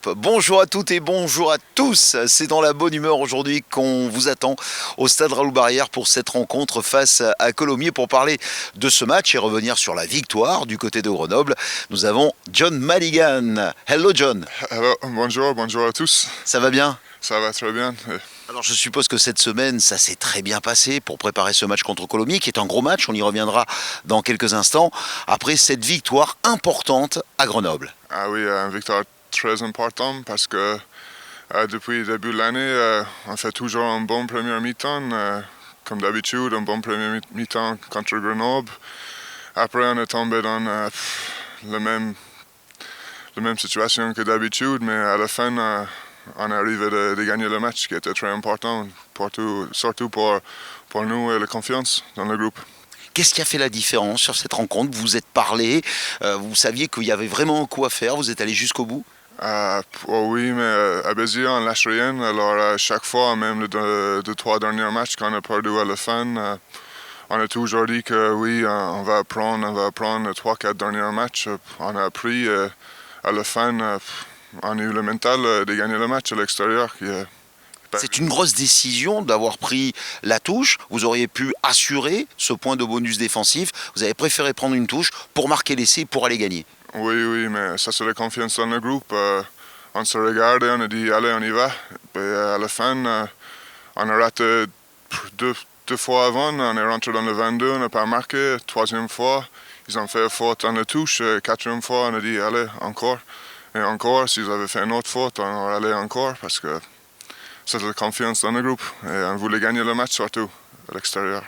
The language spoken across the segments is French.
Europe. Bonjour à toutes et bonjour à tous. C'est dans la bonne humeur aujourd'hui qu'on vous attend au stade Raoul-Barrière pour cette rencontre face à Colomiers pour parler de ce match et revenir sur la victoire du côté de Grenoble. Nous avons John Madigan. Hello John. Hello, bonjour à tous. Ça va bien? Ça va très bien. Alors je suppose que cette semaine, ça s'est très bien passé pour préparer ce match contre Colomiers, qui est un gros match, on y reviendra dans quelques instants, après cette victoire importante à Grenoble. Ah oui, une victoire très importante parce que depuis le début de l'année, on fait toujours un bon premier mi-temps, comme d'habitude, un bon premier mi-temps contre Grenoble. Après, on est tombé dans la même situation que d'habitude, mais à la fin, on est arrivé de gagner le match qui était très important, surtout pour nous et la confiance dans le groupe. Qu'est-ce qui a fait la différence sur cette rencontre? Vous vous êtes parlé, vous saviez qu'il y avait vraiment un coup à faire, vous êtes allé jusqu'au bout? Oh oui, mais à Béziers, on lâche rien. Alors, chaque fois, même les deux, trois derniers matchs qu'on a perdu à la fin, on a toujours dit que oui, on va apprendre les trois, quatre derniers matchs. On a appris à la fin. On a eu le mental de gagner le match à l'extérieur. C'est une grosse décision d'avoir pris la touche. Vous auriez pu assurer ce point de bonus défensif. Vous avez préféré prendre une touche pour marquer l'essai et pour aller gagner. Oui, mais ça c'est la confiance dans le groupe. On se regardait, on a dit allez, on y va. Et à la fin, on a raté deux fois avant. On est rentré dans le 22, on n'a pas marqué. Troisième fois, ils ont fait faute dans la touche. Quatrième fois, on a dit allez, encore. Et encore, s'ils avaient fait une autre faute, on aurait allé encore parce que c'est la confiance dans le groupe. Et on voulait gagner le match surtout à l'extérieur.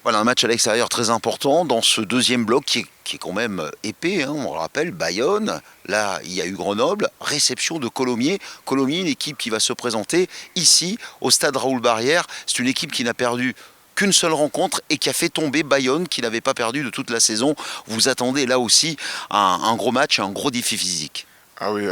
Voilà, un match à l'extérieur très important dans ce deuxième bloc qui est quand même épais, hein, on le rappelle, Bayonne, là il y a eu Grenoble, réception de Colomiers. Colomiers, une équipe qui va se présenter ici au stade Raoul-Barrière. C'est une équipe qui n'a perdu qu'une seule rencontre et qui a fait tomber Bayonne, qui n'avait pas perdu de toute la saison. Vous attendez là aussi un gros match, un gros défi physique. Ah oui,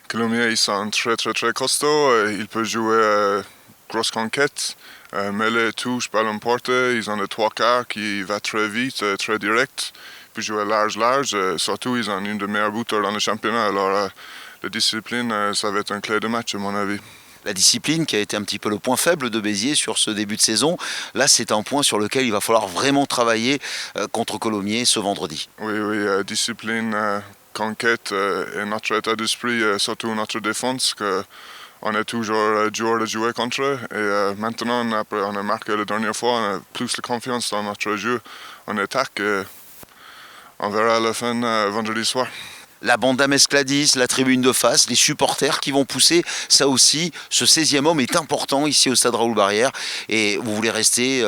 Colomiers, ils sont très costauds. Ils peuvent jouer grosse conquête, mêler, touche, ballon porté. Ils ont le trois quarts qui va très vite, très direct. Ils peuvent jouer large. Surtout, ils ont une des meilleures buteurs dans le championnat. Alors, la discipline, ça va être un clé de match, à mon avis. La discipline qui a été un petit peu le point faible de Béziers sur ce début de saison. Là, c'est un point sur lequel il va falloir vraiment travailler contre Colomiers ce vendredi. Oui, discipline, conquête et notre état d'esprit, surtout notre défense, qu'on est toujours dur de jouer contre eux. Et maintenant, après on a marqué la dernière fois, on a plus de confiance dans notre jeu. On attaque et on verra à la fin vendredi soir. La banda Mescladis, la tribune de face, les supporters qui vont pousser, ça aussi, ce 16e homme est important ici au stade Raoul-Barrière. Et vous voulez rester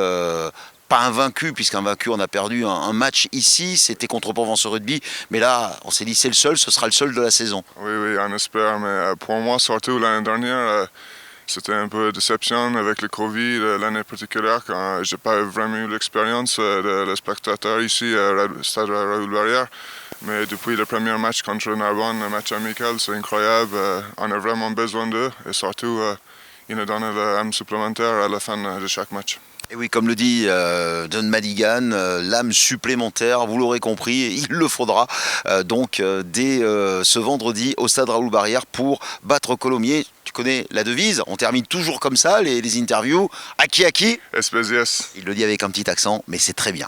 pas invaincu, puisqu'un vaincu, on a perdu un match ici, c'était contre Provence Rugby. Mais là, on s'est dit c'est le seul, ce sera le seul de la saison. Oui, on espère, mais pour moi, surtout l'année dernière, c'était un peu de déception avec le Covid, l'année particulière, quand j'ai pas vraiment eu l'expérience de spectateur ici au stade Raoul-Barrière. Mais depuis le premier match contre Narbonne, le match amical, c'est incroyable. On a vraiment besoin d'eux et surtout, ils nous donnent l'âme supplémentaire à la fin de chaque match. Et oui, comme le dit John Madigan, l'âme supplémentaire, vous l'aurez compris, il le faudra dès ce vendredi au stade Raoul-Barrière pour battre Colomiers. Tu connais la devise, on termine toujours comme ça les interviews. À qui? Espézies. Il le dit avec un petit accent, mais c'est très bien.